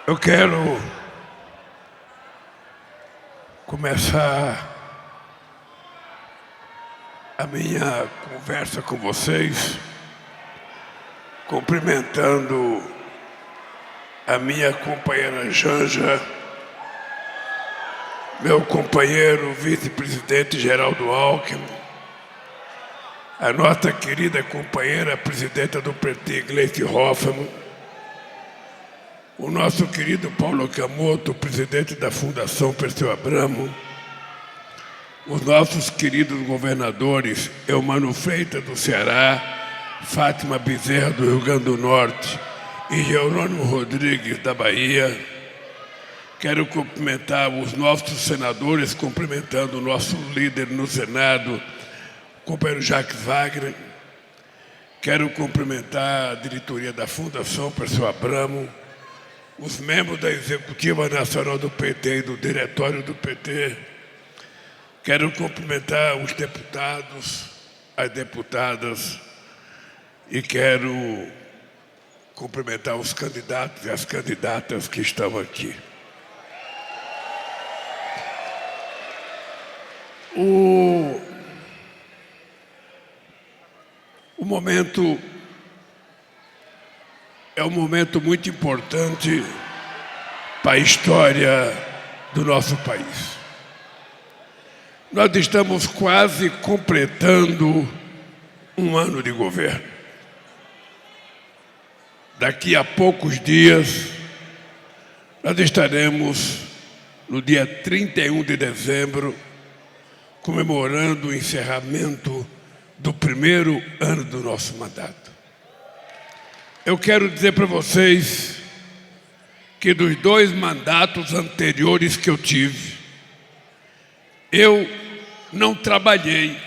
Eu quero começar a minha conversa com vocês cumprimentando a minha companheira Janja, meu companheiro vice-presidente Geraldo Alckmin, a nossa querida companheira presidenta do PT, Gleisi Hoffmann, o nosso querido Paulo Camoto, presidente da Fundação Perseu Abramo, os nossos queridos governadores Eumano Freitas do Ceará, Fátima Bezerra do Rio Grande do Norte e Jerônimo Rodrigues da Bahia. Quero cumprimentar os nossos senadores, cumprimentando o nosso líder no Senado, o companheiro Jacques Wagner. Quero cumprimentar a diretoria da Fundação Perseu Abramo, os membros da Executiva Nacional do PT e do Diretório do PT. Quero cumprimentar os deputados, as deputadas e quero cumprimentar os candidatos e as candidatas que estão aqui. O momento é um momento muito importante para a história do nosso país. Nós estamos quase completando um ano de governo. Daqui a poucos dias, nós estaremos, no dia 31 de dezembro, comemorando o encerramento do primeiro ano do nosso mandato. Eu quero dizer para vocês que dos 2 mandatos anteriores que eu tive, eu não trabalhei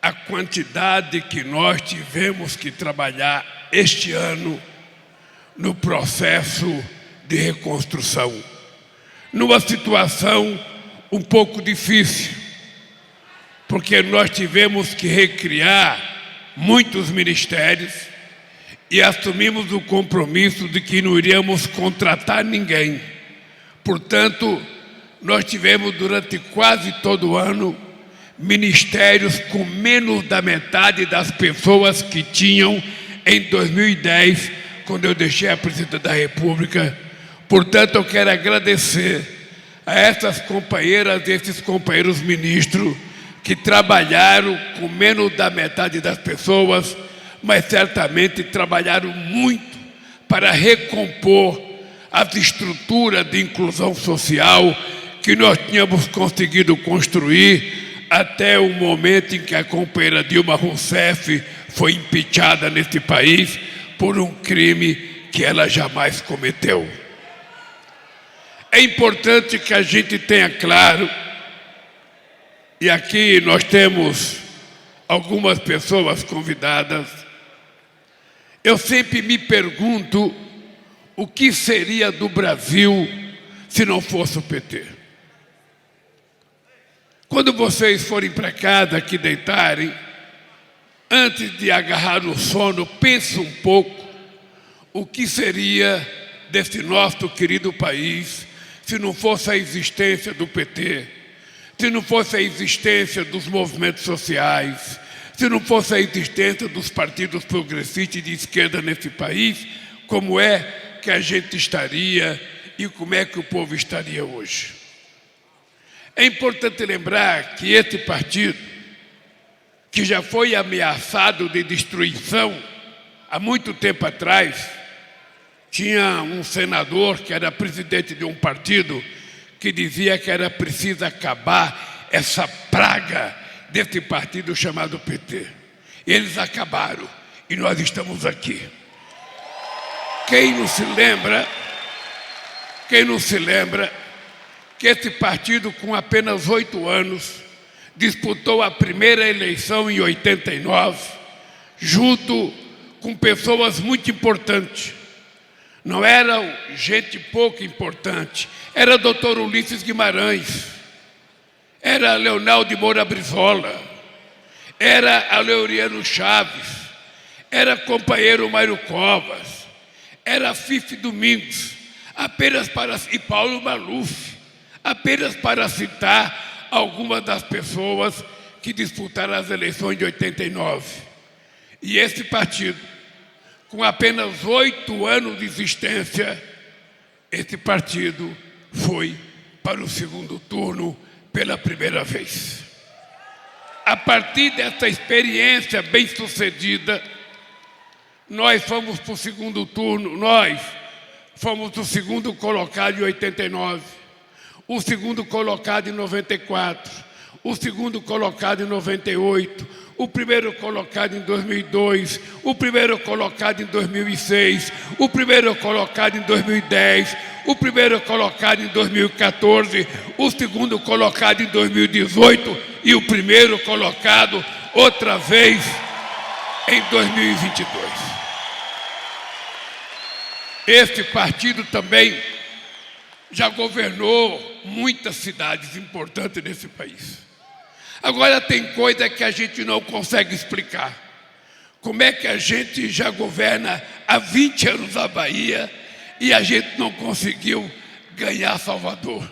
a quantidade que nós tivemos que trabalhar este ano no processo de reconstrução, numa situação um pouco difícil, porque nós tivemos que recriar muitos ministérios e assumimos o compromisso de que não iríamos contratar ninguém. Portanto, nós tivemos durante quase todo o ano ministérios com menos da metade das pessoas que tinham em 2010, quando eu deixei a presidência da República. Portanto, eu quero agradecer a essas companheiras e esses companheiros ministros que trabalharam com menos da metade das pessoas, mas certamente trabalharam muito para recompor as estruturas de inclusão social que nós tínhamos conseguido construir até o momento em que a companheira Dilma Rousseff foi impeachada neste país por um crime que ela jamais cometeu. É importante que a gente tenha claro, e aqui nós temos algumas pessoas convidadas. Eu sempre me pergunto o que seria do Brasil se não fosse o PT. Quando vocês forem para casa aqui deitarem, antes de agarrar o sono, pense um pouco o que seria desse nosso querido país se não fosse a existência do PT, se não fosse a existência dos movimentos sociais, se não fosse a existência dos partidos progressistas de esquerda nesse país, como é que a gente estaria e como é que o povo estaria hoje. É importante lembrar que esse partido, que já foi ameaçado de destruição há muito tempo atrás, tinha um senador que era presidente de um partido que dizia que era preciso acabar essa praga desse partido chamado PT. Eles acabaram e nós estamos aqui. Quem não se lembra que esse partido, com apenas 8 anos, disputou a primeira eleição em 89, junto com pessoas muito importantes. Não era gente pouco importante, era Dr. Ulisses Guimarães, era Leonel de Moura Brizola, era Aleuriano Chaves, era companheiro Mário Covas, era Fife Domingos, e Paulo Maluf, apenas para citar algumas das pessoas que disputaram as eleições de 89. E esse partido, com apenas 8 anos de existência, esse partido foi para o segundo turno pela primeira vez. A partir dessa experiência bem-sucedida, nós fomos para o segundo turno, nós fomos o segundo colocado em 89, o segundo colocado em 94, o segundo colocado em 98, o primeiro colocado em 2002, o primeiro colocado em 2006, o primeiro colocado em 2010, o primeiro colocado em 2014, o segundo colocado em 2018 e o primeiro colocado outra vez em 2022. Este partido também já governou muitas cidades importantes nesse país. Agora tem coisa que a gente não consegue explicar. Como é que a gente já governa há 20 anos a Bahia e a gente não conseguiu ganhar Salvador?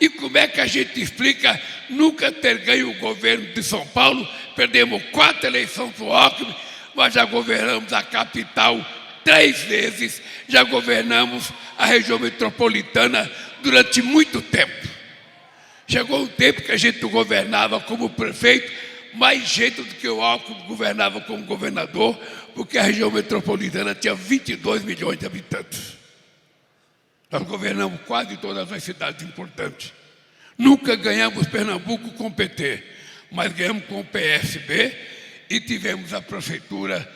E como é que a gente explica nunca ter ganho o governo de São Paulo? Perdemos 4 eleições para o Alckmin, mas já governamos a capital 3 vezes, já governamos a região metropolitana durante muito tempo. Chegou um tempo que a gente governava como prefeito mais gente do que o Alckmin governava como governador, porque a região metropolitana tinha 22 milhões de habitantes. Nós governamos quase todas as cidades importantes. Nunca ganhamos Pernambuco com o PT, mas ganhamos com o PSB e tivemos a prefeitura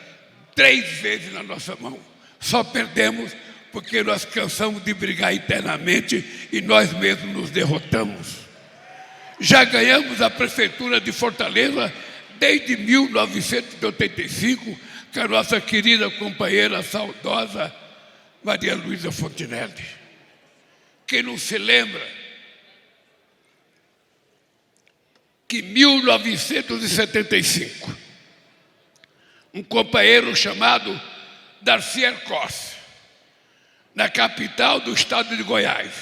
3 vezes na nossa mão. Só perdemos porque nós cansamos de brigar internamente e nós mesmos nos derrotamos. Já ganhamos a prefeitura de Fortaleza desde 1985, com a nossa querida companheira saudosa Maria Luísa Fontinelli. Quem não se lembra que em 1975, um companheiro chamado Darcy Ercos, na capital do estado de Goiás,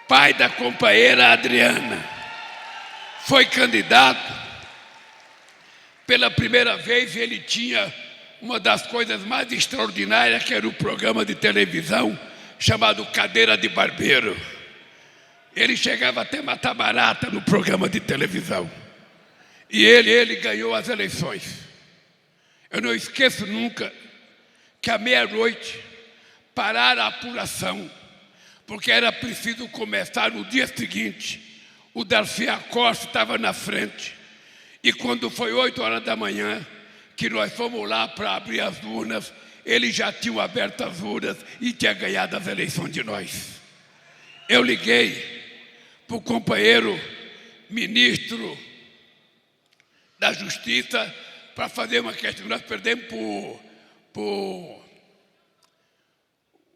pai da companheira Adriana, foi candidato pela primeira vez e ele tinha uma das coisas mais extraordinárias, que era o programa de televisão chamado Cadeira de Barbeiro. Ele chegava até matar barata no programa de televisão. E ele ganhou as eleições. Eu não esqueço nunca que à meia-noite pararam a apuração, porque era preciso começar no dia seguinte. O Darcy Acosta estava na frente. E quando foi 8 horas da manhã, que nós fomos lá para abrir as urnas, eles já tinham aberto as urnas e tinha ganhado as eleições de nós. Eu liguei para o companheiro ministro da Justiça para fazer uma questão. Nós perdemos para o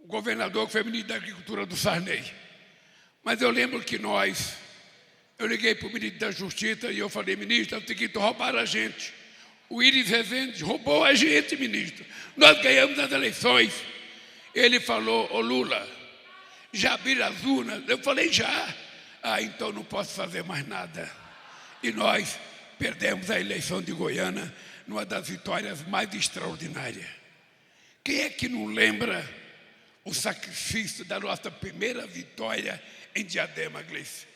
governador que foi ministro da Agricultura do Sarney. Mas eu lembro que eu liguei para o ministro da Justiça e eu falei: ministro, é o seguinte, roubaram a gente. O Iris Rezende roubou a gente, ministro. Nós ganhamos as eleições. Ele falou: ô Lula, já abriram as urnas? Eu falei: já. Então não posso fazer mais nada. E nós perdemos a eleição de Goiânia, numa das vitórias mais extraordinárias. Quem é que não lembra o sacrifício da nossa primeira vitória em Diadema, Gleice?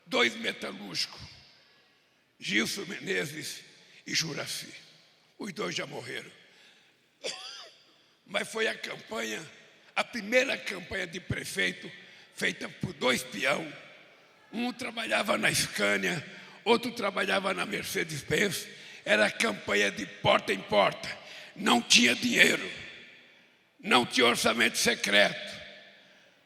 2 metalúrgicos, Gilson Menezes e Juraci. Os 2 já morreram. Mas foi a primeira campanha de prefeito feita por 2 peão. Um trabalhava na Scania, outro trabalhava na Mercedes-Benz. Era campanha de porta em porta. Não tinha dinheiro, não tinha orçamento secreto.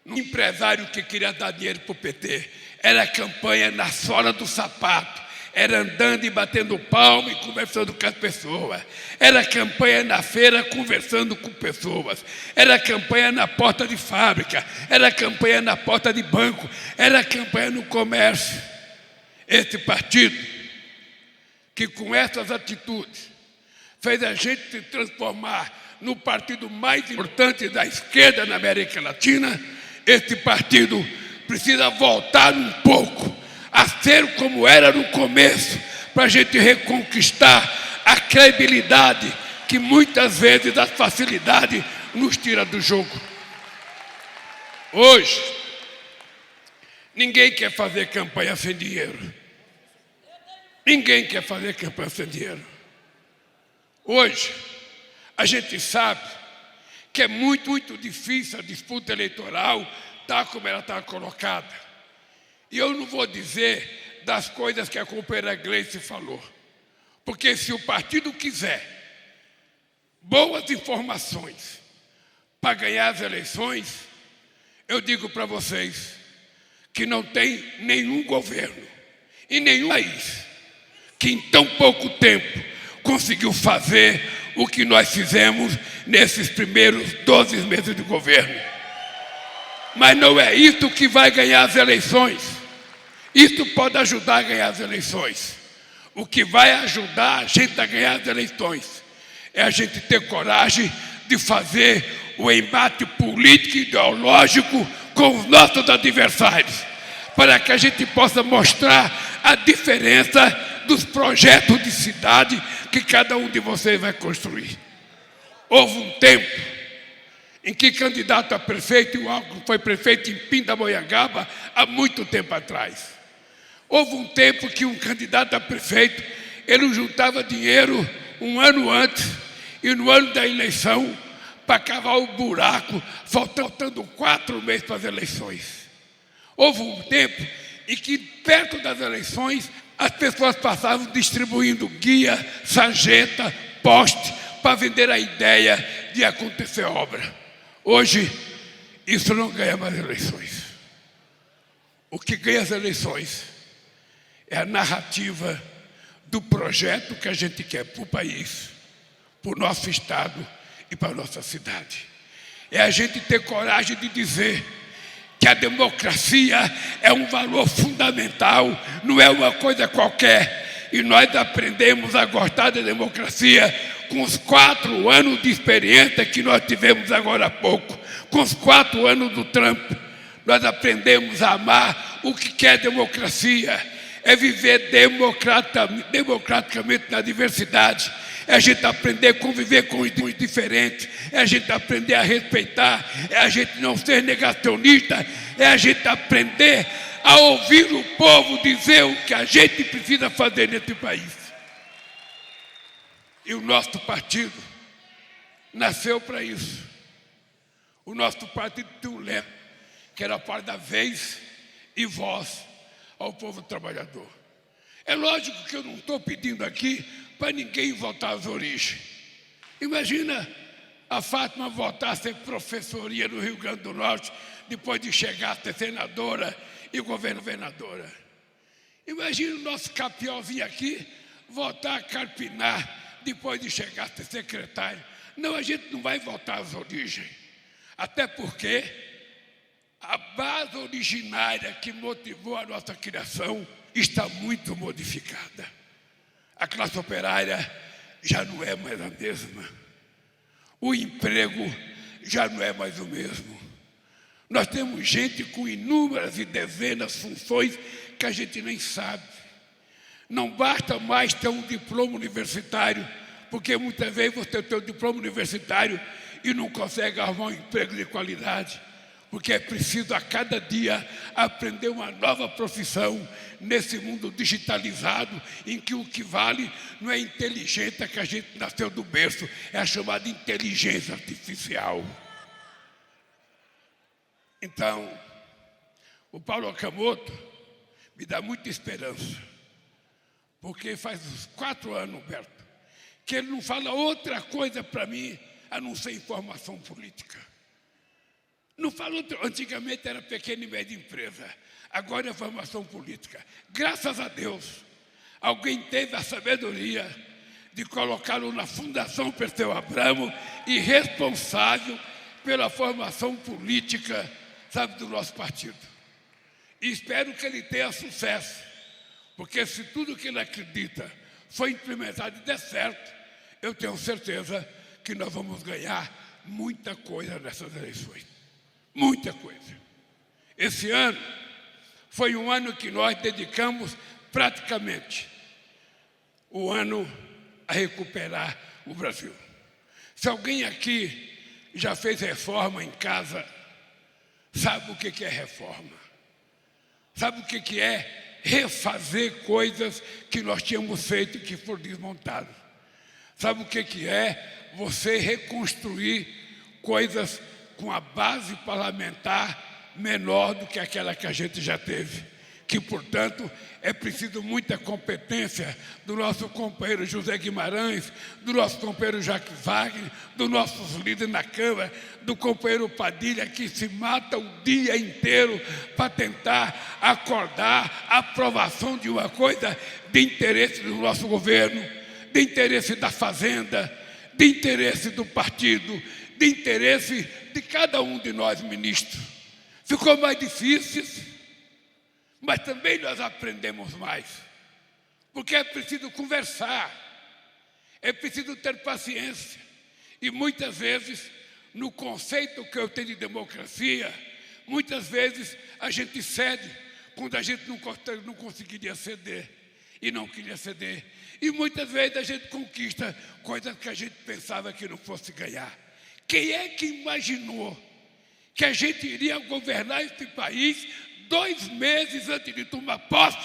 Um empresário que queria dar dinheiro para o PT. Era campanha na sola do sapato. Era andando e batendo palma e conversando com as pessoas. Era campanha na feira conversando com pessoas. Era campanha na porta de fábrica. Era campanha na porta de banco. Era campanha no comércio. Esse partido, que com essas atitudes fez a gente se transformar no partido mais importante da esquerda na América Latina, este partido precisa voltar um pouco a ser como era no começo, para a gente reconquistar a credibilidade que muitas vezes a facilidade nos tira do jogo. Hoje, ninguém quer fazer campanha sem dinheiro. Ninguém quer fazer campanha sem dinheiro. Hoje, a gente sabe que é muito difícil a disputa eleitoral, tal como ela está colocada. E eu não vou dizer das coisas que a companheira Gleice falou. Porque se o partido quiser boas informações para ganhar as eleições, eu digo para vocês que não tem nenhum governo e nenhum país que em tão pouco tempo conseguiu fazer o que nós fizemos nesses primeiros 12 meses de governo. Mas não é isso que vai ganhar as eleições. Isso pode ajudar a ganhar as eleições. O que vai ajudar a gente a ganhar as eleições é a gente ter coragem de fazer o embate político e ideológico com os nossos adversários, para que a gente possa mostrar a diferença dos projetos de cidade que cada um de vocês vai construir. Houve um tempo em que candidato a prefeito, o Alckmin foi prefeito em Pindamonhangaba há muito tempo atrás. Houve um tempo que um candidato a prefeito, ele juntava dinheiro um ano antes e no ano da eleição para cavar o buraco, faltando 4 meses para as eleições. Houve um tempo em que, perto das eleições, as pessoas passavam distribuindo guia, sarjeta, poste, para vender a ideia de acontecer obra. Hoje, isso não ganha mais eleições. O que ganha as eleições é a narrativa do projeto que a gente quer para o país, para o nosso estado e para a nossa cidade. É a gente ter coragem de dizer que a democracia é um valor fundamental, não é uma coisa qualquer. E nós aprendemos a gostar da democracia com os 4 anos de experiência que nós tivemos agora há pouco, com os 4 anos do Trump. Nós aprendemos a amar o que é democracia, é viver democraticamente na diversidade, é a gente aprender a conviver com os diferentes, é a gente aprender a respeitar, é a gente não ser negacionista, é a gente aprender a ouvir o povo dizer o que a gente precisa fazer nesse país. E o nosso partido nasceu para isso. O nosso partido tem um lema, que era para dar vez e voz ao povo trabalhador. É lógico que eu não estou pedindo aqui para ninguém voltar às origens. Imagina a Fátima voltar a ser professoria no Rio Grande do Norte, depois de chegar a ser senadora e governadora. Imagina o nosso Capiolzinho aqui voltar a carpinar depois de chegar a ser secretário. Não, a gente não vai voltar às origens. Até porque a base originária que motivou a nossa criação está muito modificada. A classe operária já não é mais a mesma. O emprego já não é mais o mesmo. Nós temos gente com inúmeras e dezenas de funções que a gente nem sabe. Não basta mais ter um diploma universitário, porque muitas vezes você tem um diploma universitário e não consegue arrumar um emprego de qualidade. Porque é preciso a cada dia aprender uma nova profissão nesse mundo digitalizado, em que o que vale não é a inteligência que a gente nasceu do berço, é a chamada inteligência artificial. Então, o Paulo Okamoto me dá muita esperança, porque faz uns 4 anos, Humberto, que ele não fala outra coisa para mim a não ser informação política. Não falou, antigamente era pequena e média empresa, agora é formação política. Graças a Deus, alguém teve a sabedoria de colocá-lo na Fundação Perseu Abramo e responsável pela formação política, sabe, do nosso partido. E espero que ele tenha sucesso, porque se tudo que ele acredita foi implementado e der certo, eu tenho certeza que que nós vamos ganhar muita coisa nessas eleições. Muita coisa. Esse ano foi um ano que nós dedicamos praticamente o ano a recuperar o Brasil. Se alguém aqui já fez reforma em casa, sabe o que é reforma. Sabe o que é refazer coisas que nós tínhamos feito e que foram desmontadas. Sabe o que é você reconstruir coisas com a base parlamentar menor do que aquela que a gente já teve. Que, portanto, é preciso muita competência do nosso companheiro José Guimarães, do nosso companheiro Jacques Wagner, dos nossos líderes na Câmara, do companheiro Padilha, que se mata o dia inteiro para tentar acordar a aprovação de uma coisa de interesse do nosso governo, de interesse da Fazenda, de interesse do partido, de interesse de cada um de nós ministros. Ficou mais difícil, mas também nós aprendemos mais, porque é preciso conversar, é preciso ter paciência, e muitas vezes, no conceito que eu tenho de democracia, muitas vezes a gente cede quando a gente não conseguiria ceder, e não queria ceder, e muitas vezes a gente conquista coisas que a gente pensava que não fosse ganhar. Quem é que imaginou que a gente iria governar esse país 2 meses antes de tomar posse,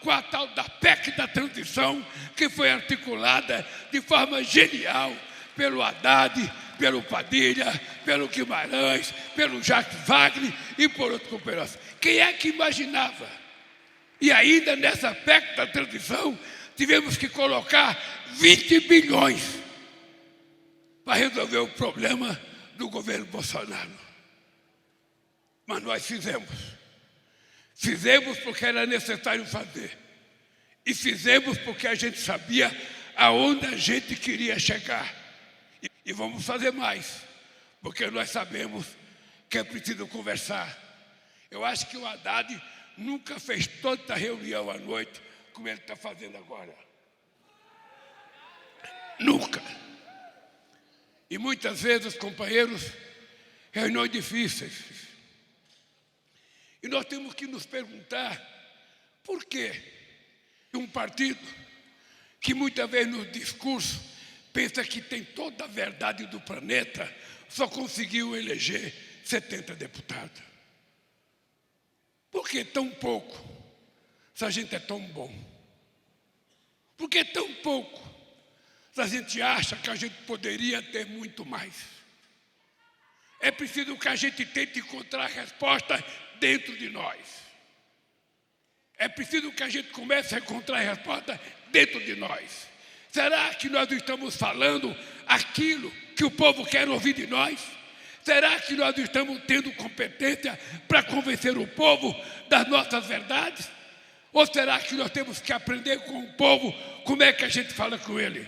com a tal da PEC da transição, que foi articulada de forma genial pelo Haddad, pelo Padilha, pelo Guimarães, pelo Jacques Wagner e por outros companheiros. Quem é que imaginava? E ainda nessa PEC da transição, tivemos que colocar 20 bilhões para resolver o problema do governo Bolsonaro. Mas nós fizemos. Fizemos porque era necessário fazer. E fizemos porque a gente sabia aonde a gente queria chegar. E vamos fazer mais, porque nós sabemos que é preciso conversar. Eu acho que o Haddad nunca fez tanta reunião à noite como ele está fazendo agora. Nunca. E muitas vezes, companheiros, reuniões difíceis. E nós temos que nos perguntar por que um partido que muitas vezes no discurso pensa que tem toda a verdade do planeta só conseguiu eleger 70 deputados. Por que tão pouco se a gente é tão bom? Por que tão pouco se a gente acha que a gente poderia ter muito mais? É preciso que a gente tente encontrar respostas dentro de nós. É preciso que a gente comece a encontrar respostas dentro de nós. Será que nós estamos falando aquilo que o povo quer ouvir de nós? Será que nós estamos tendo competência para convencer o povo das nossas verdades? Ou será que nós temos que aprender com o povo como é que a gente fala com ele?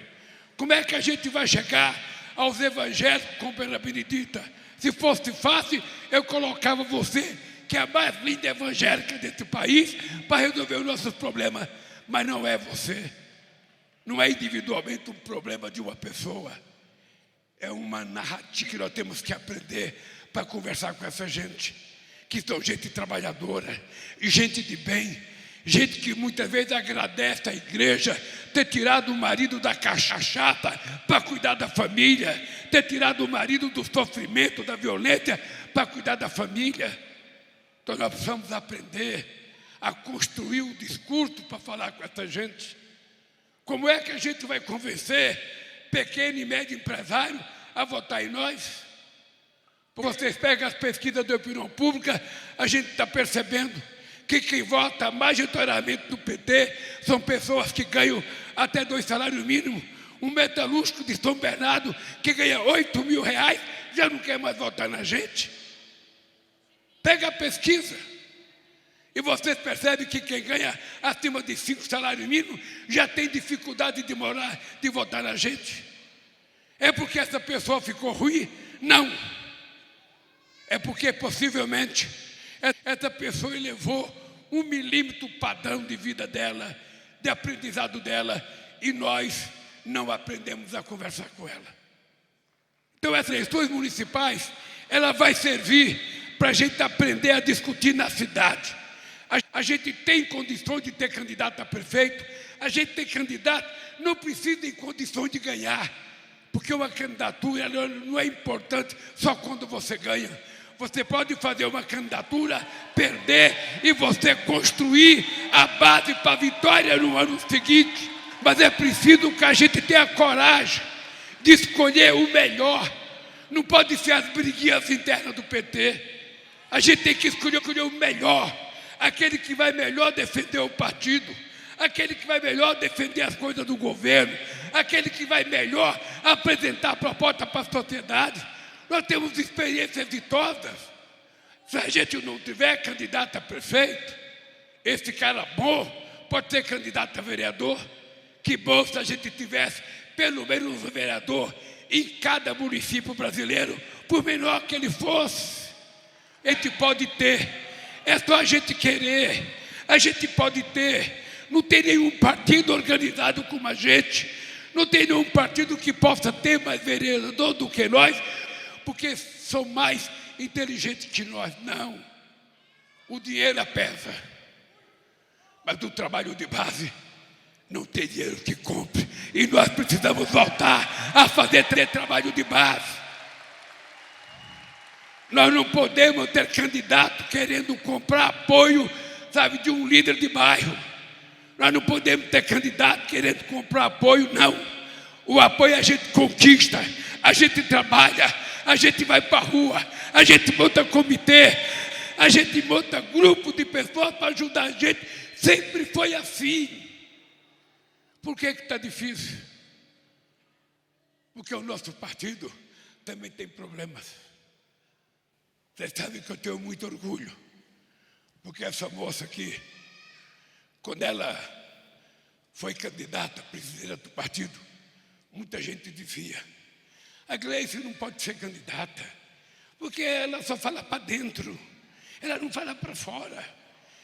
Como é que a gente vai chegar aos evangélicos com Pena Benedita? Se fosse fácil, eu colocava você, que é a mais linda evangélica desse país, para resolver os nossos problemas. Mas não é você. Não é individualmente um problema de uma pessoa. É uma narrativa que nós temos que aprender para conversar com essa gente, que são gente trabalhadora, gente de bem, gente que muitas vezes agradece à igreja ter tirado o marido da cachaça para cuidar da família, ter tirado o marido do sofrimento, da violência, para cuidar da família. Então nós precisamos aprender a construir o discurso para falar com essa gente. Como é que a gente vai convencer pequeno e médio empresário a votar em nós? Vocês pegam as pesquisas de opinião pública, a gente está percebendo que quem vota majoritariamente no PT são pessoas que ganham até 2 salários mínimos. Um metalúrgico de São Bernardo que ganha 8 mil reais já não quer mais votar na gente. Pega a pesquisa e vocês percebem que quem ganha acima de 5 salários mínimos já tem dificuldade de votar na gente. É porque essa pessoa ficou ruim? Não. É porque possivelmente essa pessoa elevou 1 milímetro o padrão de vida dela, de aprendizado dela, e nós não aprendemos a conversar com ela. Então, essas eleições municipais, ela vai servir para a gente aprender a discutir na cidade. A gente tem condições de ter candidato a prefeito, a gente tem candidato, não precisa ter condições de ganhar, porque uma candidatura não é importante só quando você ganha. Você pode fazer uma candidatura, perder e você construir a base para a vitória no ano seguinte. Mas é preciso que a gente tenha coragem de escolher o melhor. Não pode ser as briguinhas internas do PT. A gente tem que escolher o melhor, aquele que vai melhor defender o partido, aquele que vai melhor defender as coisas do governo, aquele que vai melhor apresentar a proposta para a sociedade. Nós temos experiências exitosas. Se a gente não tiver candidato a prefeito, esse cara bom pode ser candidato a vereador. Que bom se a gente tivesse pelo menos um vereador em cada município brasileiro, por menor que ele fosse. A gente pode ter, é só a gente querer, a gente pode ter. Não tem nenhum partido organizado como a gente, não tem nenhum partido que possa ter mais vereador do que nós, porque são mais inteligentes que nós. Não, o dinheiro pesa, mas o trabalho de base não tem dinheiro que compre, e nós precisamos voltar a fazer trabalho de base. Nós não podemos ter candidato querendo comprar apoio, sabe, de um líder de bairro. Nós não podemos ter candidato querendo comprar apoio, não. O apoio a gente conquista, a gente trabalha, a gente vai para a rua, a gente monta comitê, a gente monta grupo de pessoas para ajudar a gente. Sempre foi assim. Por que está difícil? Porque o nosso partido também tem problemas. Vocês sabem que eu tenho muito orgulho, porque essa moça aqui, quando ela foi candidata a presidente do partido, muita gente dizia: a Gleice não pode ser candidata, porque ela só fala para dentro, ela não fala para fora.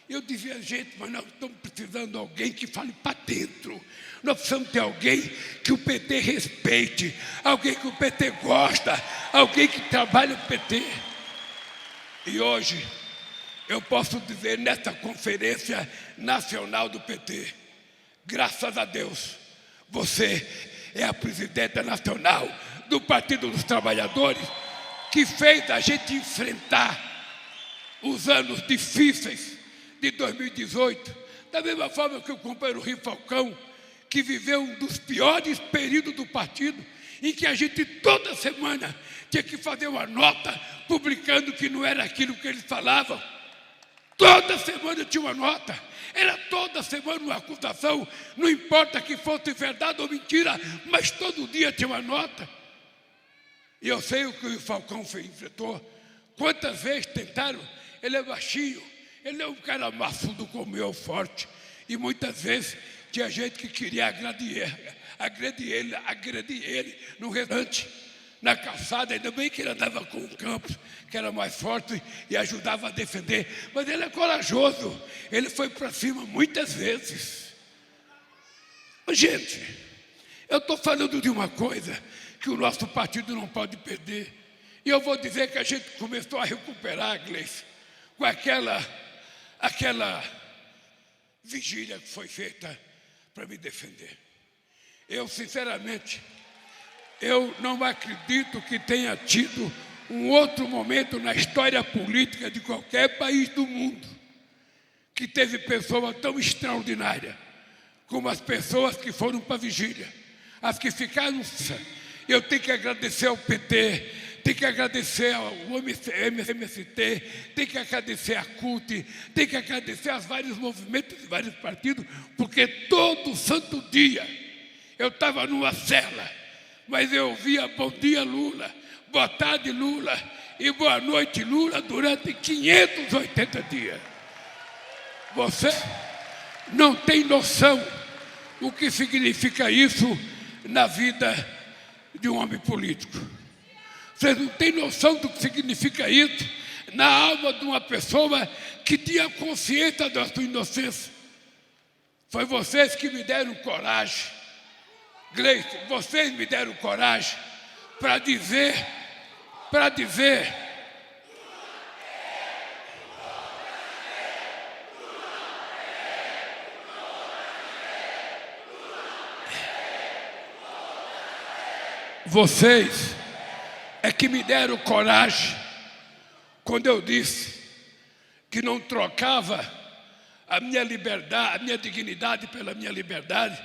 Eu dizia: gente, mas nós estamos precisando de alguém que fale para dentro. Nós precisamos ter alguém que o PT respeite, alguém que o PT gosta, alguém que trabalha no PT. E hoje, eu posso dizer nessa conferência nacional do PT, graças a Deus, você é a presidenta nacional do Partido dos Trabalhadores, que fez a gente enfrentar os anos difíceis de 2018, da mesma forma que o companheiro Rio Falcão, que viveu um dos piores períodos do partido, em que a gente toda semana tinha que fazer uma nota publicando que não era aquilo que eles falavam. Toda semana tinha uma nota, era toda semana uma acusação, não importa que fosse verdade ou mentira, mas todo dia tinha uma nota. E eu sei o que o Falcão enfrentou. Quantas vezes tentaram? Ele é baixinho, ele é um cara maçudo como eu, forte. E muitas vezes tinha gente que queria agredir ele no restaurante, na calçada. Ainda bem que ele andava com o Campos, que era mais forte e ajudava a defender. Mas ele é corajoso, ele foi para cima muitas vezes. Gente, eu estou falando de uma coisa que o nosso partido não pode perder. E eu vou dizer que a gente começou a recuperar, Gleice, com aquela vigília que foi feita para me defender. Eu, sinceramente, eu não acredito que tenha tido um outro momento na história política de qualquer país do mundo que teve pessoas tão extraordinárias como as pessoas que foram para a vigília, as que ficaram. Eu tenho que agradecer ao PT, tenho que agradecer ao MST, tenho que agradecer à CUT, tenho que agradecer aos vários movimentos e vários partidos, porque todo santo dia eu estava numa cela, mas eu ouvia bom dia Lula, boa tarde Lula e boa noite Lula durante 580 dias. Você não tem noção o que significa isso na vida de um homem político. Vocês não têm noção do que significa isso na alma de uma pessoa que tinha consciência da sua inocência. Foi vocês que me deram coragem. Gleice, vocês me deram coragem para dizer, vocês é que me deram coragem quando eu disse que não trocava a minha liberdade, a minha dignidade pela minha liberdade,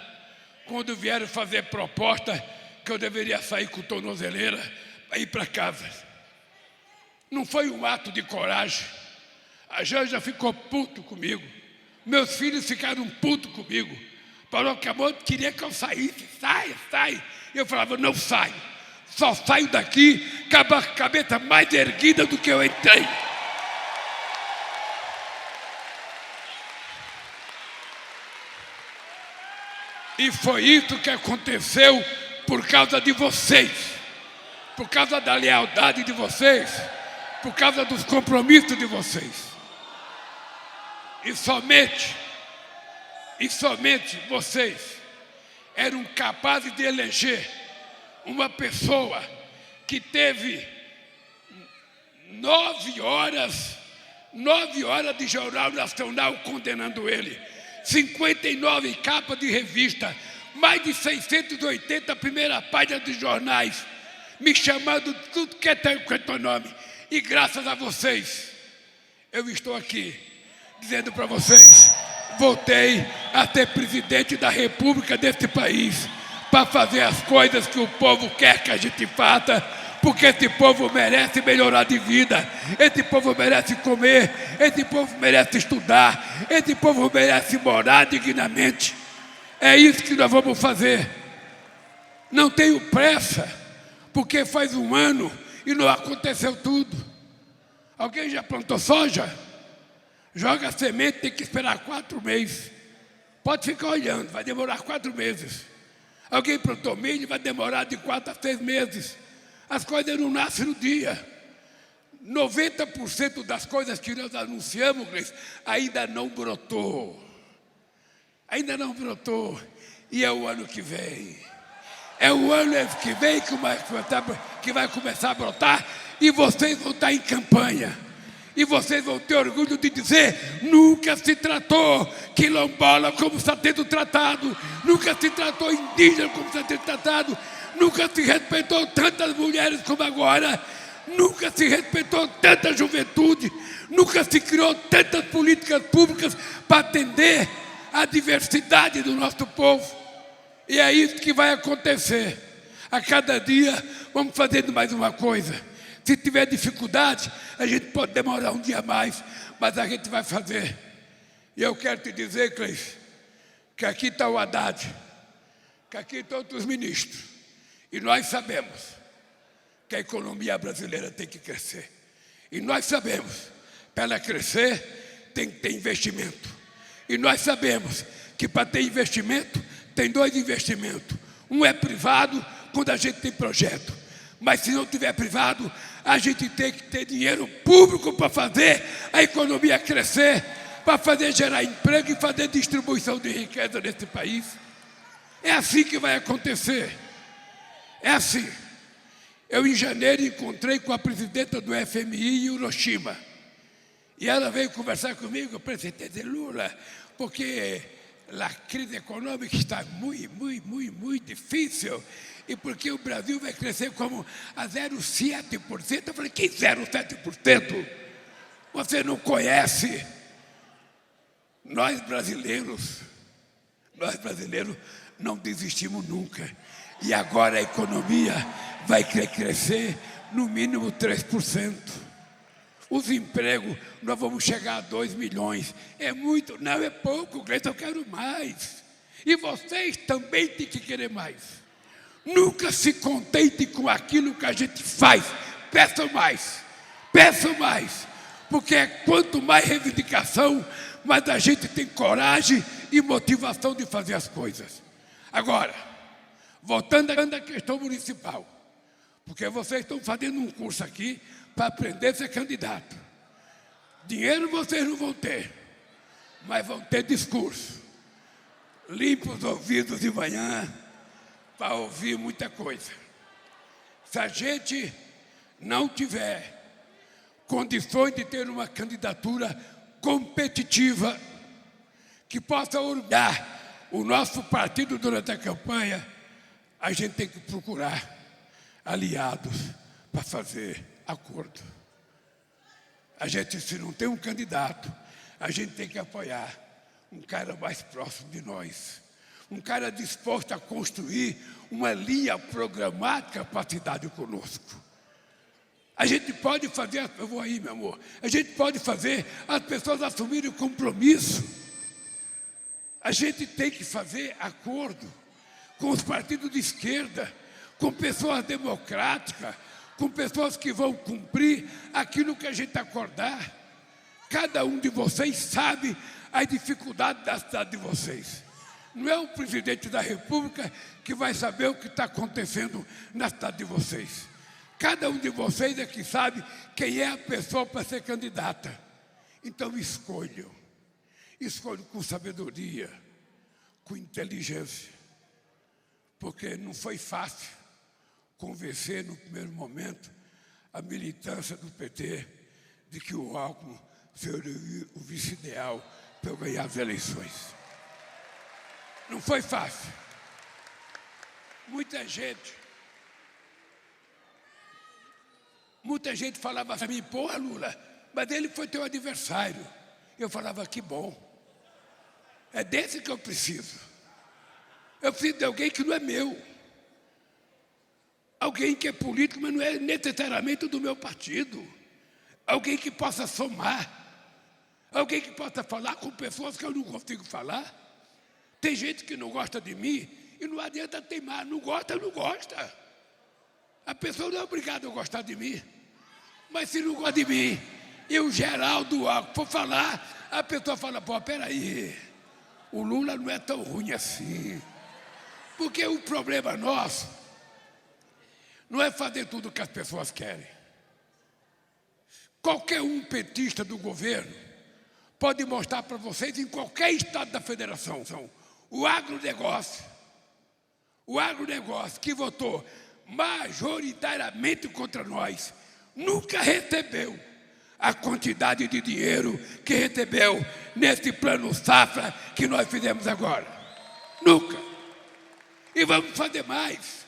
quando vieram fazer proposta que eu deveria sair com tornozeleira para ir para casa. Não foi um ato de coragem. A Janja ficou puto comigo. Meus filhos ficaram putos comigo. Falou que a mãe queria que eu saísse. Sai. Eu falava, não saio. Só saio daqui com a cabeça mais erguida do que eu entrei. E foi isso que aconteceu por causa de vocês, por causa da lealdade de vocês, por causa dos compromissos de vocês. E somente vocês eram capazes de eleger uma pessoa que teve 9 horas de Jornal Nacional condenando ele. 59 capas de revista, mais de 680 primeiras páginas de jornais, me chamando de tudo que é teu nome. E graças a vocês, eu estou aqui dizendo para vocês, voltei a ser presidente da República desse país, para fazer as coisas que o povo quer que a gente faça, porque esse povo merece melhorar de vida, esse povo merece comer, esse povo merece estudar, esse povo merece morar dignamente. É isso que nós vamos fazer. Não tenho pressa, porque faz um ano e não aconteceu tudo. Alguém já plantou soja? Joga a semente, tem que esperar 4 meses. Pode ficar olhando, vai demorar 4 meses. Alguém plantou milho, vai demorar de 4 a 6 meses. As coisas não nascem no dia. 90% das coisas que nós anunciamos, ainda não brotou. Ainda não brotou. E é o ano que vem. É o ano que vem que vai começar a brotar. E vocês vão estar em campanha. E vocês vão ter orgulho de dizer, nunca se tratou quilombola como está sendo tratado. Nunca se tratou indígena como está sendo tratado. Nunca se respeitou tantas mulheres como agora. Nunca se respeitou tanta juventude. Nunca se criou tantas políticas públicas para atender a diversidade do nosso povo. E é isso que vai acontecer. A cada dia vamos fazendo mais uma coisa. Se tiver dificuldade, a gente pode demorar um dia mais, mas a gente vai fazer. E eu quero te dizer, Cleiton, que aqui está o Haddad, que aqui estão outros ministros. E nós sabemos que a economia brasileira tem que crescer. E nós sabemos, para ela crescer, tem que ter investimento. E nós sabemos que para ter investimento, tem 2 investimentos. Um é privado, quando a gente tem projeto. Mas se não tiver privado, a gente tem que ter dinheiro público para fazer a economia crescer, para fazer gerar emprego e fazer distribuição de riqueza nesse país. É assim que vai acontecer. É assim. Eu, em janeiro, encontrei com a presidenta do FMI em Hiroshima. E ela veio conversar comigo, presidente Lula, porque a crise econômica está muito difícil. E porque o Brasil vai crescer como a 0,7%. Eu falei, que 0,7%? Você não conhece. Nós brasileiros não desistimos nunca. E agora a economia vai crescer no mínimo 3%. Os empregos, nós vamos chegar a 2 milhões. É muito? Não, é pouco, Cleiton, eu quero mais. E vocês também têm que querer mais. Nunca se contente com aquilo que a gente faz. Peçam mais. Porque quanto mais reivindicação, mais a gente tem coragem e motivação de fazer as coisas. Agora, voltando à questão municipal, porque vocês estão fazendo um curso aqui para aprender a ser candidato. Dinheiro vocês não vão ter, mas vão ter discurso. Limpa os ouvidos de manhã para ouvir muita coisa. Se a gente não tiver condições de ter uma candidatura competitiva que possa orgulhar o nosso partido durante a campanha, a gente tem que procurar aliados para fazer acordo. A gente, se não tem um candidato, a gente tem que apoiar um cara mais próximo de nós, um cara disposto a construir uma linha programática para a cidade conosco. A gente pode fazer, eu vou aí, meu amor, a gente pode fazer as pessoas assumirem o compromisso. A gente tem que fazer acordo com os partidos de esquerda, com pessoas democráticas, com pessoas que vão cumprir aquilo que a gente acordar. Cada um de vocês sabe as dificuldades da cidade de vocês. Não é o presidente da República que vai saber o que está acontecendo na cidade de vocês. Cada um de vocês é que sabe quem é a pessoa para ser candidata. Então escolham. Escolham com sabedoria, com inteligência. Porque não foi fácil convencer no primeiro momento a militância do PT de que o Alckmin seria o vice ideal para eu ganhar as eleições. Não foi fácil. Muita gente falava para mim, porra, Lula, mas ele foi teu adversário. Eu falava, que bom. É desse que eu preciso. Eu preciso de alguém que não é meu. Alguém que é político, mas não é necessariamente do meu partido. Alguém que possa somar. Alguém que possa falar com pessoas que eu não consigo falar. Tem gente que não gosta de mim e não adianta teimar. Não gosta, não gosta. A pessoa não é obrigada a gostar de mim. Mas se não gosta de mim e o Geraldo Alckmin for falar, a pessoa fala, pô, peraí, o Lula não é tão ruim assim. Porque o problema nosso não é fazer tudo o que as pessoas querem. Qualquer um petista do governo pode mostrar para vocês em qualquer estado da federação o agronegócio que votou majoritariamente contra nós, nunca recebeu a quantidade de dinheiro que recebeu nesse plano safra que nós fizemos agora. Nunca. E vamos fazer mais,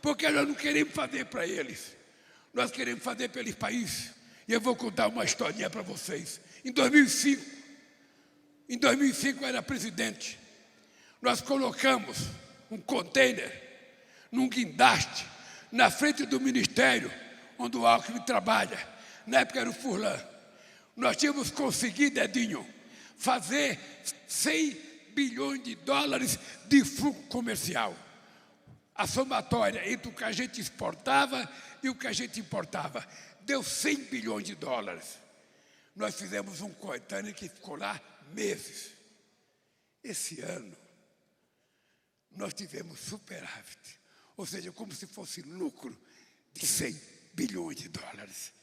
porque nós não queremos fazer para eles, nós queremos fazer pelo país. E eu vou contar uma historinha para vocês. Em 2005 eu era presidente, nós colocamos um container num guindaste na frente do ministério onde o Alckmin trabalha. Na época era o Furlan. Nós tínhamos conseguido, Edinho, fazer 100 bilhões de dólares de fluxo comercial. A somatória entre o que a gente exportava e o que a gente importava deu 100 bilhões de dólares. Nós fizemos um container que ficou lá meses. Esse ano, nós tivemos superávit, ou seja, como se fosse lucro de 100 bilhões de dólares.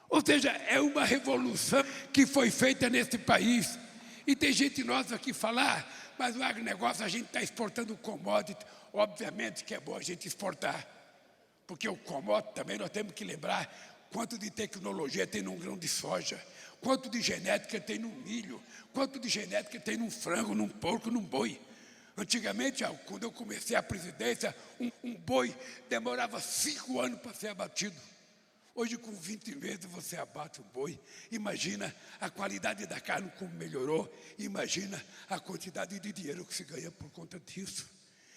Ou seja, é uma revolução que foi feita nesse país. E tem gente nossa aqui falar, mas o agronegócio a gente está exportando commodity. Obviamente que é bom a gente exportar, porque o commodity também nós temos que lembrar quanto de tecnologia tem num grão de soja, quanto de genética tem no milho, quanto de genética tem num frango, num porco, num boi. Antigamente, quando eu comecei a presidência, um boi demorava 5 anos para ser abatido. Hoje, com 20 meses, você abate o boi. Imagina a qualidade da carne como melhorou. Imagina a quantidade de dinheiro que se ganha por conta disso.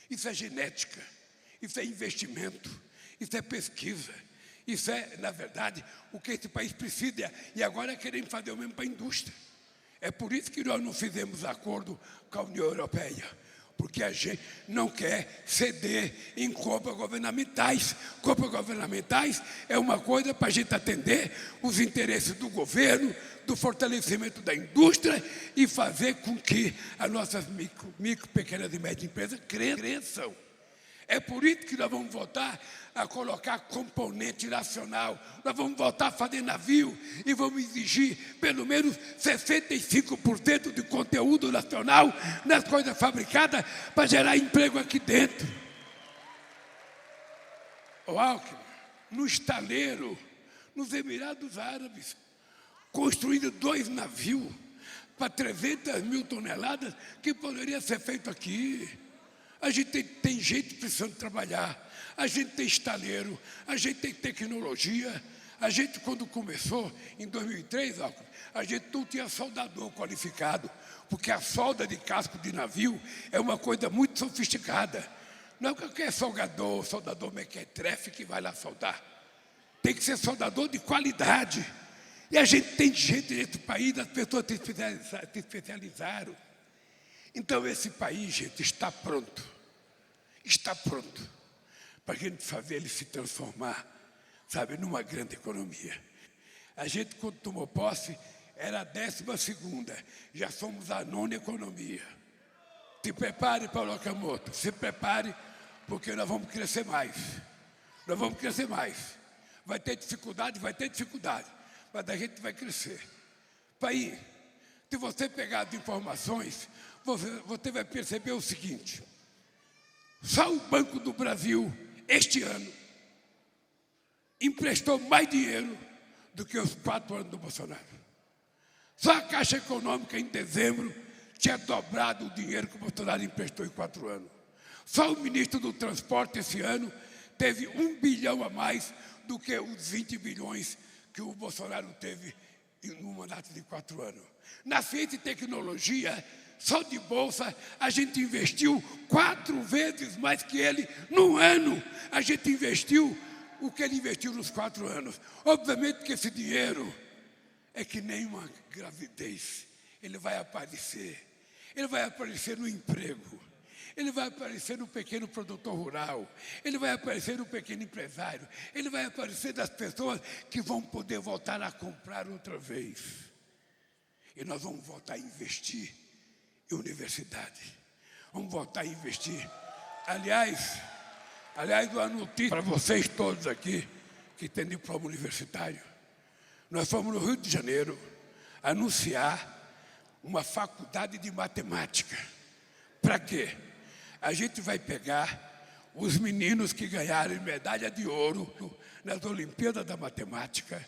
Isso é genética, isso é investimento, isso é pesquisa. Isso é, na verdade, o que esse país precisa. E agora queremos fazer o mesmo para a indústria. É por isso que nós não fizemos acordo com a União Europeia. Porque a gente não quer ceder em compras governamentais. Compras governamentais é uma coisa para a gente atender os interesses do governo, do fortalecimento da indústria e fazer com que as nossas micro, pequenas e médias empresas cresçam. É por isso que nós vamos voltar a colocar componente nacional. Nós vamos voltar a fazer navio e vamos exigir pelo menos 65% de conteúdo nacional nas coisas fabricadas para gerar emprego aqui dentro. o Alckmin, no estaleiro, nos Emirados Árabes, construindo 2 navios para 300 mil toneladas que poderia ser feito aqui. A gente tem gente precisando trabalhar, a gente tem estaleiro, a gente tem tecnologia. A gente, quando começou, em 2003, a gente não tinha soldador qualificado, porque a solda de casco de navio é uma coisa muito sofisticada. Não é qualquer soldador mequetrefe que vai lá soldar. Tem que ser soldador de qualidade. E a gente tem gente nesse país, as pessoas se especializaram. Então, esse país, gente, está pronto para a gente fazer ele se transformar, sabe, numa grande economia. A gente, quando tomou posse, era a 12ª, já somos a 9ª economia. Se prepare, Paulo Okamoto, se prepare, porque nós vamos crescer mais. Nós vamos crescer mais. Vai ter dificuldade, mas a gente vai crescer. País, se você pegar as informações, você vai perceber o seguinte: só o Banco do Brasil, este ano, emprestou mais dinheiro do que os 4 anos do Bolsonaro. Só a Caixa Econômica, em dezembro, tinha dobrado o dinheiro que o Bolsonaro emprestou em 4 anos. Só o ministro do Transporte, esse ano, teve 1 bilhão a mais do que os 20 bilhões que o Bolsonaro teve no mandato de 4 anos. Na ciência e tecnologia, só de bolsa, a gente investiu 4 vezes mais que ele num ano. A gente investiu o que ele investiu nos 4 anos. Obviamente que esse dinheiro é que nem uma gravidez. Ele vai aparecer. Ele vai aparecer no emprego. Ele vai aparecer no pequeno produtor rural. Ele vai aparecer no pequeno empresário. Ele vai aparecer das pessoas que vão poder voltar a comprar outra vez. E nós vamos voltar a investir em universidade. Vamos voltar a investir. Aliás, uma notícia para vocês todos aqui que têm diploma universitário. Nós fomos no Rio de Janeiro anunciar uma faculdade de matemática. Para quê? A gente vai pegar os meninos que ganharam medalha de ouro nas Olimpíadas da Matemática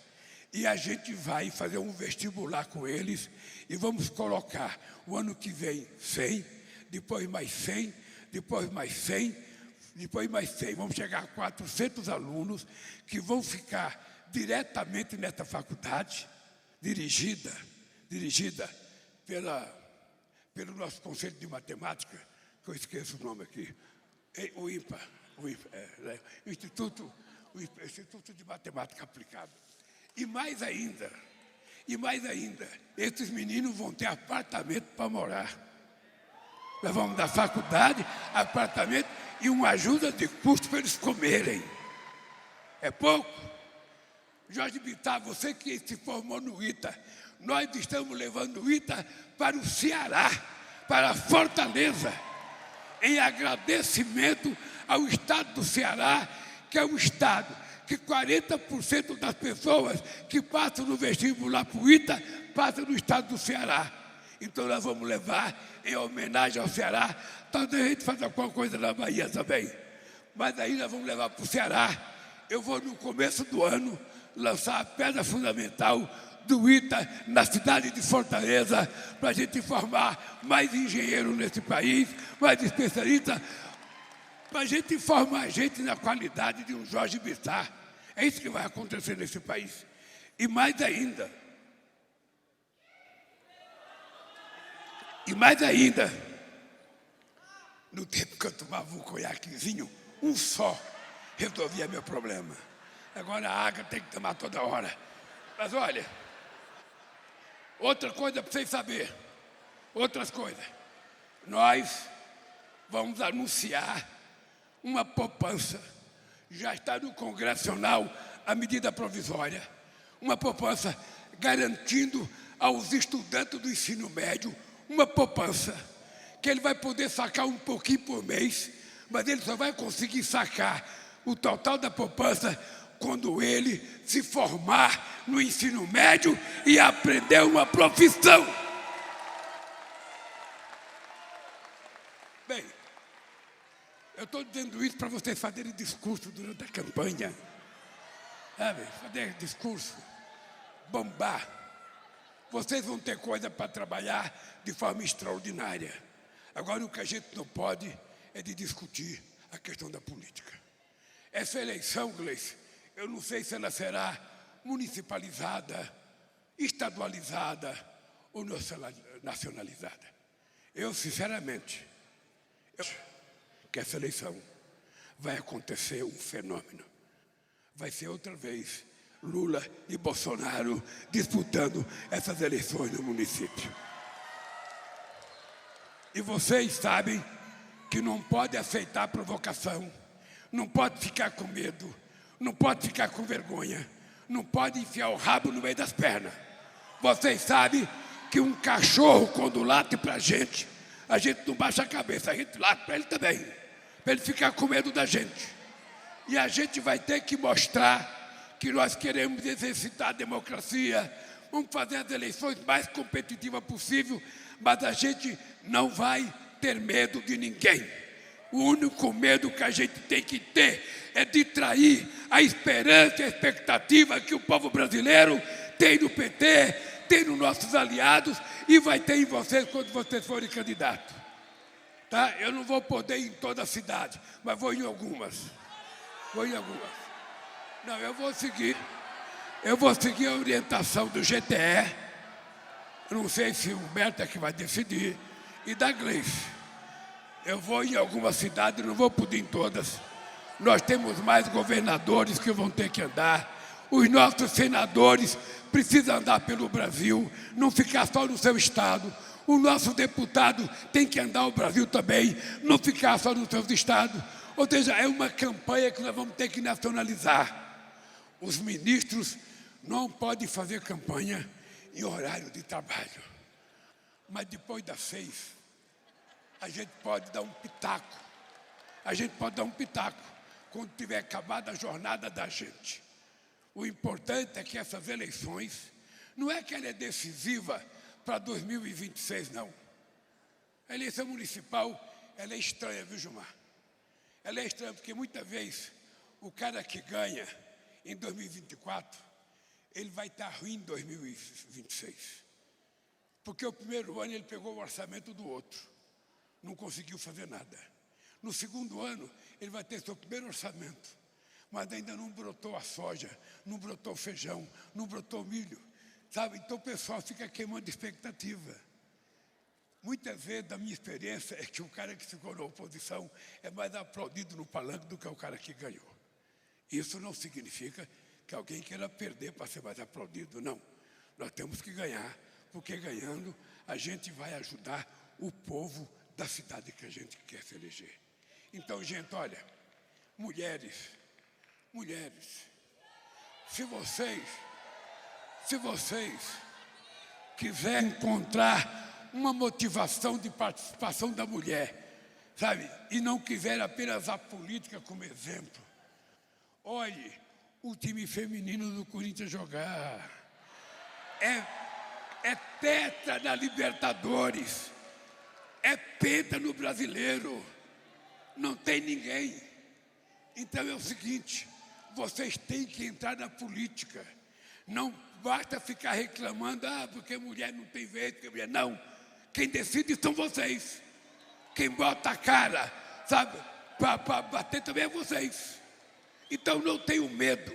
e a gente vai fazer um vestibular com eles e vamos colocar o ano que vem 100, depois mais 100, depois mais 100, depois mais 100. Vamos chegar a 400 alunos que vão ficar diretamente nessa faculdade, dirigida pelo nosso Conselho de Matemática, que eu esqueço o nome aqui, o INPA, Instituto de Matemática Aplicada. E mais ainda, esses meninos vão ter apartamento para morar. Nós vamos dar faculdade, apartamento e uma ajuda de custo para eles comerem. É pouco? Jorge Bittar, você que se formou no ITA, nós estamos levando o ITA para o Ceará, para Fortaleza, em agradecimento ao Estado do Ceará, que é o Estado que 40% das pessoas que passam no vestibular para o ITA passam no Estado do Ceará. Então nós vamos levar em homenagem ao Ceará. Talvez a gente faça alguma coisa na Bahia também, mas aí nós vamos levar para o Ceará. Eu vou, no começo do ano, lançar a pedra fundamental do ITA na cidade de Fortaleza, para a gente formar mais engenheiros nesse país, mais especialistas, para a gente formar gente na qualidade de um Jorge Bittar. É isso que vai acontecer nesse país. E mais ainda, no tempo que eu tomava um conhaquezinho, um só resolvia meu problema. Agora a água tem que tomar toda hora. Mas olha, outra coisa para vocês saberem, outras coisas. Nós vamos anunciar uma poupança. Já está no Congresso Nacional a medida provisória. Uma poupança garantindo aos estudantes do ensino médio uma poupança que ele vai poder sacar um pouquinho por mês, mas ele só vai conseguir sacar o total da poupança quando ele se formar no ensino médio e aprender uma profissão. Bem, Eu estou dizendo isso para vocês fazerem discurso durante a campanha. Sabe? Fazer discurso. Bombar. Vocês vão ter coisa para trabalhar de forma extraordinária. Agora, o que a gente não pode é de discutir a questão da política. Essa eleição, Gleice, eu não sei se ela será municipalizada, estadualizada ou nacionalizada. Eu, sinceramente, acho que essa eleição vai acontecer um fenômeno. Vai ser outra vez Lula e Bolsonaro disputando essas eleições no município. E vocês sabem que não pode aceitar provocação, não pode ficar com medo, não pode ficar com vergonha, não pode enfiar o rabo no meio das pernas. Vocês sabem que um cachorro, quando late para a gente não baixa a cabeça, a gente late para ele também, para ele ficar com medo da gente. E a gente vai ter que mostrar que nós queremos exercitar a democracia, vamos fazer as eleições mais competitivas possível, mas a gente não vai ter medo de ninguém. O único medo que a gente tem que ter é de trair a esperança e a expectativa que o povo brasileiro tem no PT, tem nos nossos aliados e vai ter em vocês quando vocês forem candidatos. Tá? Eu não vou poder ir em toda a cidade, mas vou em algumas. Não, eu vou seguir a orientação do GTE, eu não sei se o Humberto é que vai decidir, e da Gleice. Eu vou em algumas cidades, não vou poder em todas. Nós temos mais governadores que vão ter que andar. Os nossos senadores precisam andar pelo Brasil, não ficar só no seu estado. O nosso deputado tem que andar o Brasil também, não ficar só nos seus estados. Ou seja, é uma campanha que nós vamos ter que nacionalizar. Os ministros não podem fazer campanha em horário de trabalho. Mas depois das 6, a gente pode dar um pitaco. Quando tiver acabado a jornada da gente. O importante é que essas eleições, não é que ela é decisiva para 2026, não. A eleição municipal, ela é estranha, viu, Gilmar? Ela é estranha porque muitas vezes o cara que ganha em 2024, ele vai estar ruim em 2026. Porque o primeiro ano ele pegou o orçamento do outro, não conseguiu fazer nada. No segundo ano, ele vai ter seu primeiro orçamento, mas ainda não brotou a soja, não brotou o feijão, não brotou o milho, sabe? Então o pessoal fica queimando expectativa. Muitas vezes, da minha experiência, é que o cara que ficou na oposição é mais aplaudido no palanque do que o cara que ganhou. Isso não significa que alguém queira perder para ser mais aplaudido, não. Nós temos que ganhar, porque ganhando a gente vai ajudar o povo da cidade que a gente quer se eleger. Então, gente, olha, mulheres, se vocês quiserem encontrar uma motivação de participação da mulher, sabe? E não quiserem apenas a política como exemplo, olhe o time feminino do Corinthians jogar. É tetra na Libertadores, é penta no Brasileiro, não tem ninguém. Então é o seguinte, vocês têm que entrar na política. Não basta ficar reclamando, porque mulher não tem vez, porque mulher não. Quem decide são vocês. Quem bota a cara, sabe, para bater também é vocês. Então não tenham medo.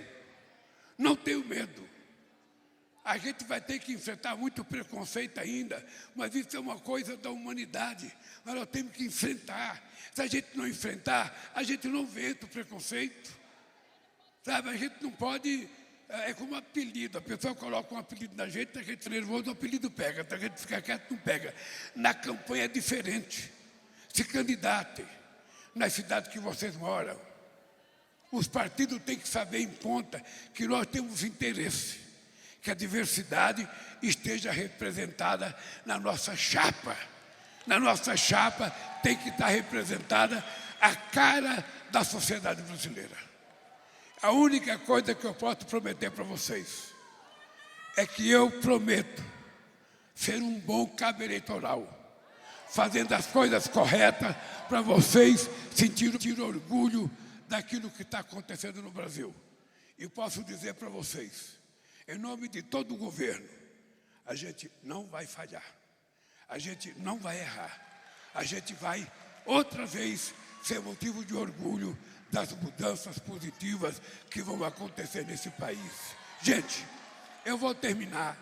A gente vai ter que enfrentar muito preconceito ainda, mas isso é uma coisa da humanidade. Mas nós temos que enfrentar. Se a gente não enfrentar, a gente não vence o preconceito. Sabe, a gente não pode... É como um apelido. A pessoa coloca um apelido na gente, a gente nervoso, o apelido pega. Se a gente ficar quieto, não pega. Na campanha é diferente. Se candidatem nas cidades que vocês moram. Os partidos têm que saber em conta que nós temos interesse, que a diversidade esteja representada na nossa chapa. Na nossa chapa tem que estar representada a cara da sociedade brasileira. A única coisa que eu posso prometer para vocês é que eu prometo ser um bom cabo eleitoral, fazendo as coisas corretas para vocês sentirem orgulho daquilo que está acontecendo no Brasil. E posso dizer para vocês, em nome de todo o governo, a gente não vai falhar, a gente não vai errar, a gente vai outra vez ser motivo de orgulho das mudanças positivas que vão acontecer nesse país. Gente, eu vou terminar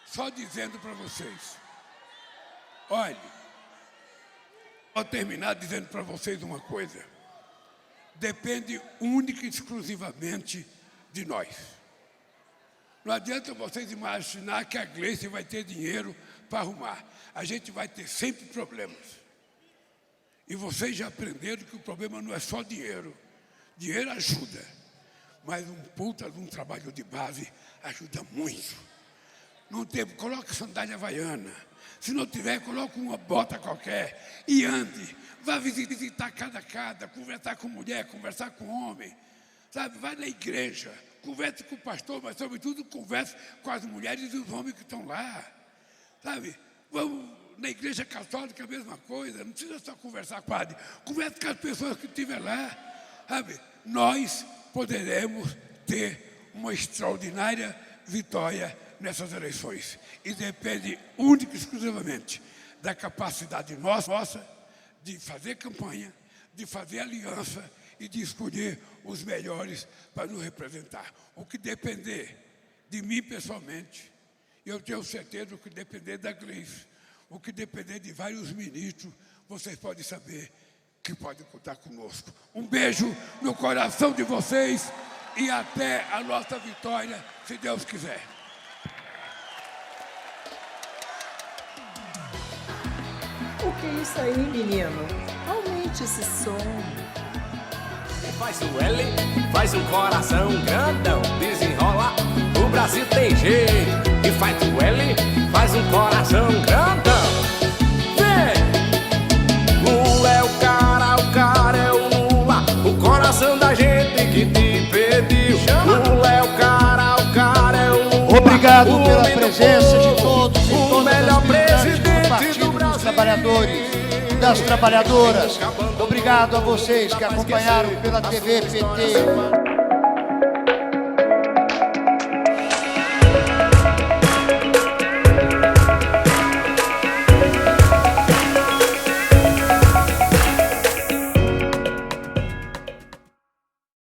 só dizendo para vocês, olhe, vou terminar dizendo para vocês uma coisa, depende única e exclusivamente de nós. Não adianta vocês imaginar que a Gleice vai ter dinheiro para arrumar. A gente vai ter sempre problemas. E vocês já aprenderam que o problema não é só dinheiro. Dinheiro ajuda, mas um trabalho de base ajuda muito. Não tem, coloque sandália havaiana. Se não tiver, coloque uma bota qualquer e ande. Vá visitar cada casa, conversar com mulher, conversar com homem. Sabe, vai na igreja, converse com o pastor, mas sobretudo converse com as mulheres e os homens que estão lá. Sabe, vamos na igreja católica a mesma coisa, não precisa só conversar com o padre. Converse com as pessoas que estiver lá. Sabe, nós poderemos ter uma extraordinária vitória nessas eleições. E depende única e exclusivamente da capacidade nossa de fazer campanha, de fazer aliança e de escolher os melhores para nos representar. O que depender de mim pessoalmente, eu tenho certeza, o que depender da Gleice, o que depender de vários ministros, vocês podem saber que podem contar conosco. Um beijo no coração de vocês e até a nossa vitória, se Deus quiser. O que é isso aí, menino? Aumente esse som. Faz o L, faz um coração grandão, desenrola, o Brasil tem jeito. E faz o L, faz um coração grandão. Vem! Lula é o cara é o Lula, o coração da gente que te pediu. Lula é o cara é o Lula. Obrigado pela presença de todos e o melhor presidente do Partido dos Trabalhadores, das trabalhadoras. Obrigado a vocês que acompanharam pela TV PT.